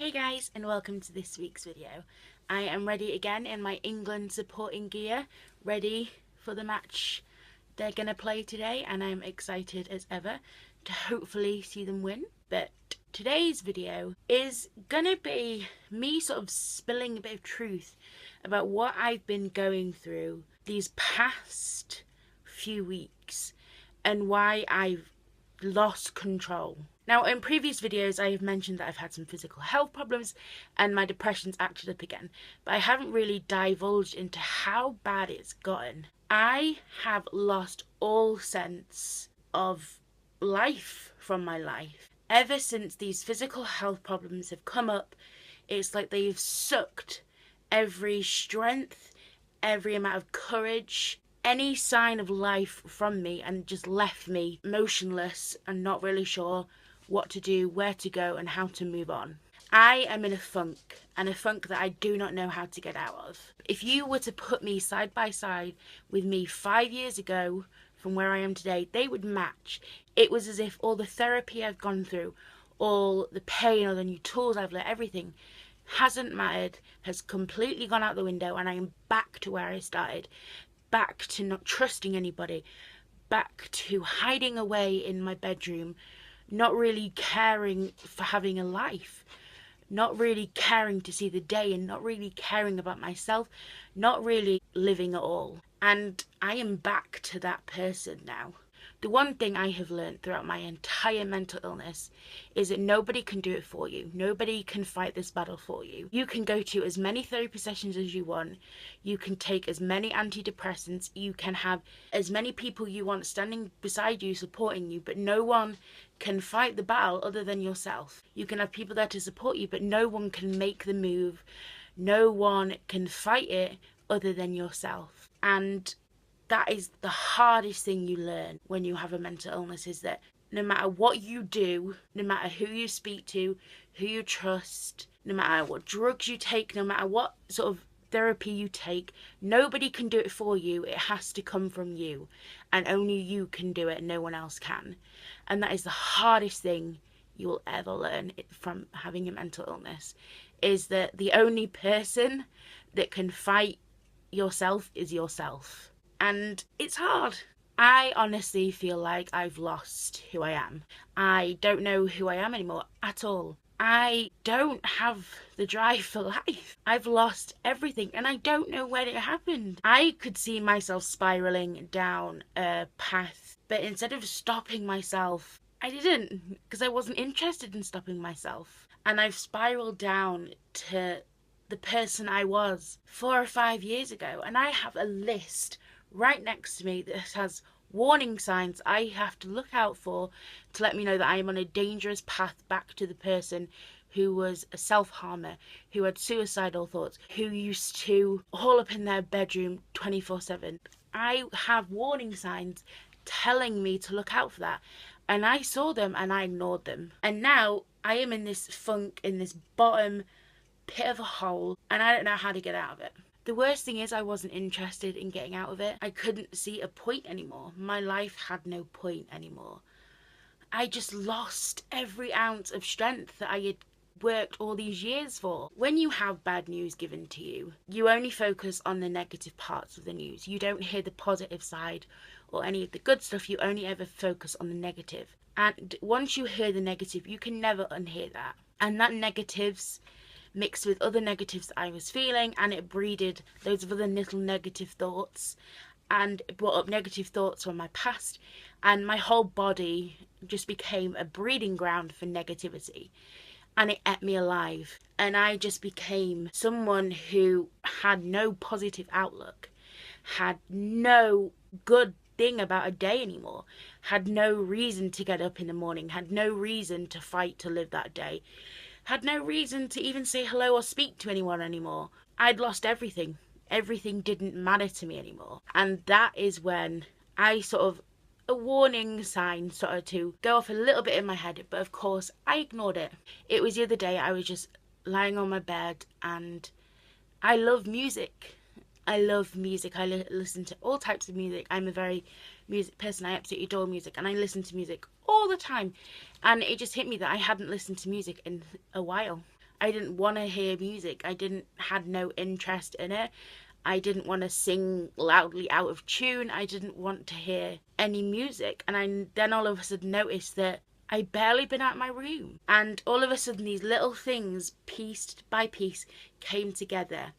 Hey guys, and welcome to this week's video. I am ready again in my England supporting gear, ready for the match they're going to play today, and I'm excited as ever to hopefully see them win. But today's video is going to be me sort of spilling a bit of truth about what I've been going through these past few weeks and why I've lost control. Now, in previous videos, I have mentioned that I've had some physical health problems and my depression's acted up again, but I haven't really divulged into how bad it's gotten. I have lost all sense of life from my life. Ever since these physical health problems have come up, it's like they've sucked every strength, every amount of courage, any sign of life from me, and just left me motionless and not really sure what to do, where to go, and how to move on. I am in a funk, and a funk that I do not know how to get out of. If you were to put me side by side with me 5 years ago from where I am today, they would match. It was as if all the therapy I've gone through, all the pain, all the new tools I've learned, everything hasn't mattered, has completely gone out the window, and I am back to where I started. Back to not trusting anybody, back to hiding away in my bedroom, not really caring for having a life, not really caring to see the day, and not really caring about myself, not really living at all. And I am back to that person now. The one thing I have learned throughout my entire mental illness is that nobody can do it for you. Nobody can fight this battle for you. You can go to as many therapy sessions as you want. You can take as many antidepressants. You can have as many people you want standing beside you, supporting you, but no one can fight the battle other than yourself. You can have people there to support you, but no one can make the move. No one can fight it other than yourself. And that is the hardest thing you learn when you have a mental illness, is that no matter what you do, no matter who you speak to, who you trust, no matter what drugs you take, no matter what sort of therapy you take, nobody can do it for you. It has to come from you, and only you can do it, and no one else can. And that is the hardest thing you will ever learn from having a mental illness, is that the only person that can fight yourself is yourself. And it's hard. I honestly feel like I've lost who I am. I don't know who I am anymore at all. I don't have the drive for life. I've lost everything, and I don't know when it happened. I could see myself spiraling down a path, but instead of stopping myself, I didn't, because I wasn't interested in stopping myself. And I've spiraled down to the person I was 4 or 5 years ago, and I have a list right next to me that has warning signs I have to look out for to let me know that I am on a dangerous path back to the person who was a self-harmer, who had suicidal thoughts, who used to hole up in their bedroom 24/7. I have warning signs telling me to look out for that, and I saw them and I ignored them. And now I am in this funk, in this bottom pit of a hole, and I don't know how to get out of it. The worst thing is I wasn't interested in getting out of it. I couldn't see a point anymore. My life had no point anymore. I just lost every ounce of strength that I had worked all these years for. When you have bad news given to you, you only focus on the negative parts of the news. You don't hear the positive side or any of the good stuff. You only ever focus on the negative. And once you hear the negative, you can never unhear that. And that negatives mixed with other negatives that I was feeling, and it breeded loads of other little negative thoughts, and it brought up negative thoughts from my past, and my whole body just became a breeding ground for negativity, and it ate me alive. And I just became someone who had no positive outlook, had no good thing about a day anymore, had no reason to get up in the morning, had no reason to fight to live that day, had no reason to even say hello or speak to anyone anymore. I'd lost everything. Everything didn't matter to me anymore. And that is when I sort of, a warning sign started to go off a little bit in my head, but of course I ignored it. It was the other day, I was just lying on my bed, and I love music. I love music. I listen to all types of music. I'm a very music person. I absolutely adore music, and I listen to music all the time. And it just hit me that I hadn't listened to music in a while. I didn't want to hear music. Had no interest in it. I didn't want to sing loudly out of tune. I didn't want to hear any music. And I then all of a sudden noticed that I'd barely been out of my room. And all of a sudden these little things, piece by piece, came together.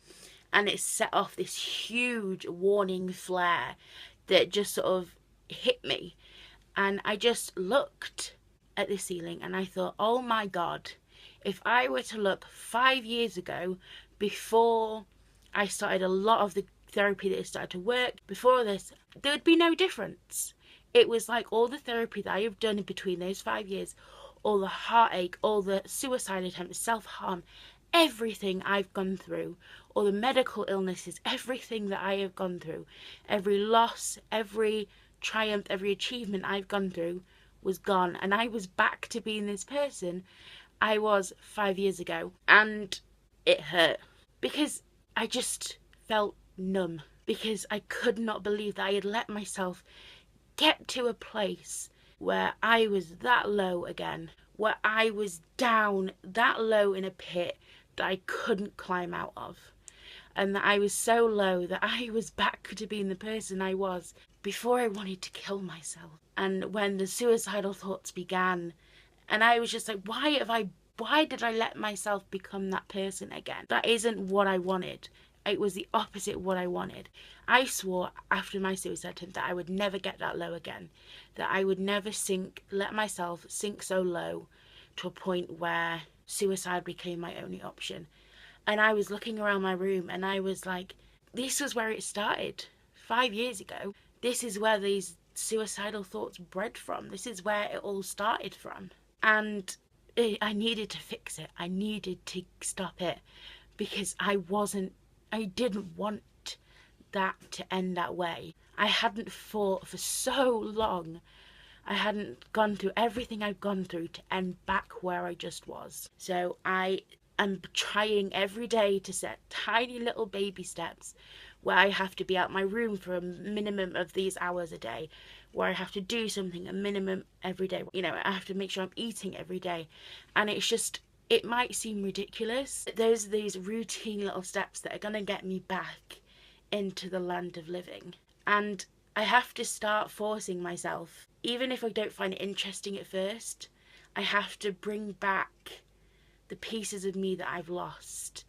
And it set off this huge warning flare that just sort of hit me. And I just looked at the ceiling and I thought, oh my God, if I were to look 5 years ago, before I started a lot of the therapy that started to work, before this, there would be no difference. It was like all the therapy that I have done in between those 5 years, all the heartache, all the suicide attempts, self-harm, everything I've gone through, all the medical illnesses, everything that I have gone through, every loss, every triumph, every achievement I've gone through was gone. And I was back to being this person I was 5 years ago. And it hurt because I just felt numb, because I could not believe that I had let myself get to a place where I was that low again, where I was down that low in a pit that I couldn't climb out of, and that I was so low that I was back to being the person I was before I wanted to kill myself. And when the suicidal thoughts began, and I was just like, why did I let myself become that person again? That isn't what I wanted. It was the opposite of what I wanted. I swore after my suicide attempt that I would never get that low again, that I would never let myself sink so low to a point where suicide became my only option. And I was looking around my room and I was like, this was where it started 5 years ago. This is where these suicidal thoughts bred from. This is where it all started from. And I needed to fix it. I needed to stop it, because I didn't want that to end that way. I hadn't fought for so long. I hadn't gone through everything I've gone through to end back where I just was. So I am trying every day to set tiny little baby steps where I have to be out my room for a minimum of these hours a day, where I have to do something a minimum every day. You know, I have to make sure I'm eating every day. And it's just, it might seem ridiculous. Those are these routine little steps that are going to get me back into the land of living. And I have to start forcing myself, even if I don't find it interesting at first, I have to bring back the pieces of me that I've lost.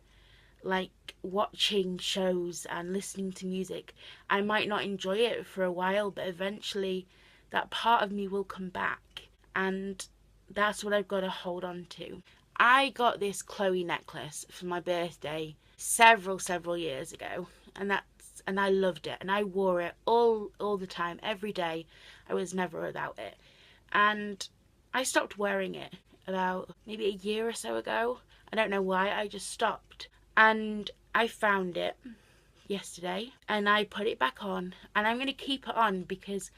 Like watching shows and listening to music. I might not enjoy it for a while, but eventually that part of me will come back. And that's what I've got to hold on to. I got this Chloe necklace for my birthday several years ago, and I loved it, and I wore it all the time, every day. I was never without it. And I stopped wearing it about maybe a year or so ago. I don't know why, I just stopped. And I found it yesterday and I put it back on, and I'm going to keep it on because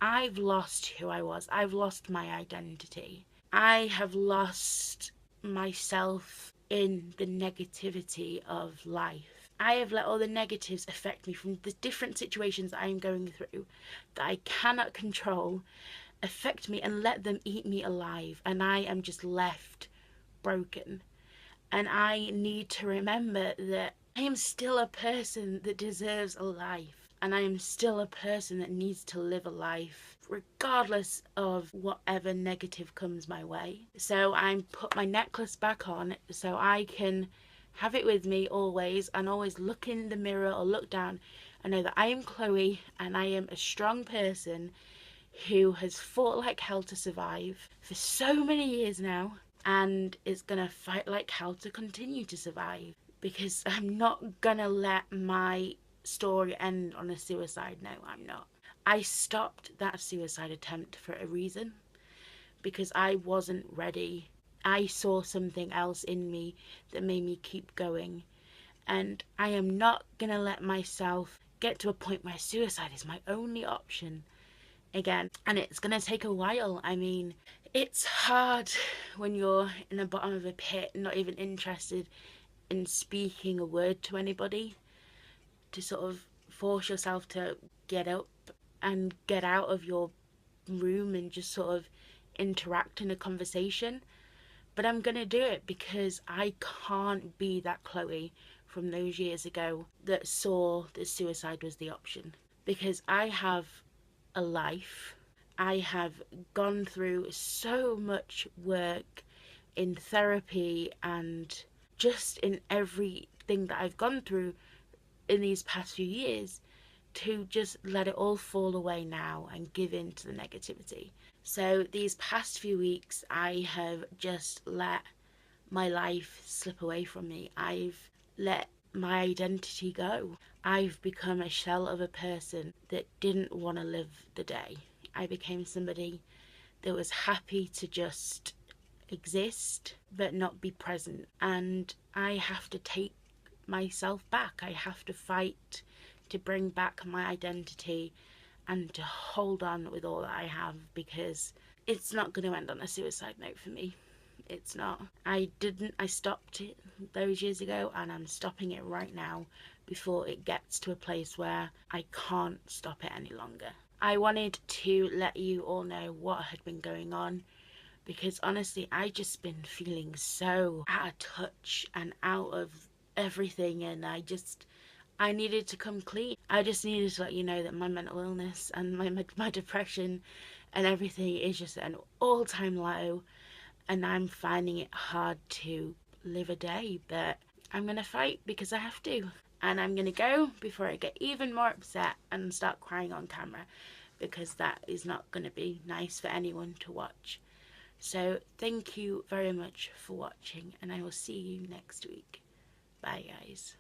I've lost who I was. I've lost my identity. I have lost myself in the negativity of life. I have let all the negatives affect me from the different situations I am going through that I cannot control, affect me and let them eat me alive, and I am just left broken. And I need to remember that I am still a person that deserves a life, and I am still a person that needs to live a life regardless of whatever negative comes my way. So I put my necklace back on so I can have it with me always, and always look in the mirror or look down and know that I am Chloe, and I am a strong person who has fought like hell to survive for so many years now, and is gonna fight like hell to continue to survive, because I'm not gonna let my story end on a suicide note. I'm not. I stopped that suicide attempt for a reason, because I wasn't ready. I saw something else in me that made me keep going, and I am not gonna let myself get to a point where suicide is my only option again. And it's gonna take a while. I mean, it's hard when you're in the bottom of a pit, not even interested in speaking a word to anybody, to sort of force yourself to get up and get out of your room and just sort of interact in a conversation. but I'm gonna do it because I can't be that Chloe from those years ago that saw that suicide was the option. Because I have a life, I have gone through so much work in therapy and just in everything that I've gone through in these past few years, to just let it all fall away now and give in to the negativity. So these past few weeks, I have just let my life slip away from me. I've let my identity go. I've become a shell of a person that didn't want to live the day. I became somebody that was happy to just exist but not be present. And I have to take myself back. I have to fight to bring back my identity and to hold on with all that I have, because it's not going to end on a suicide note for me. It's not. I stopped it those years ago, and I'm stopping it right now before it gets to a place where I can't stop it any longer. I wanted to let you all know what had been going on, because honestly, I just been feeling so out of touch and out of everything, and I needed to come clean. I just needed to let you know that my mental illness and my depression and everything is just at an all-time low, and I'm finding it hard to live a day, but I'm going to fight because I have to. And I'm going to go before I get even more upset and start crying on camera, because that is not going to be nice for anyone to watch. So thank you very much for watching, and I will see you next week. Bye, guys.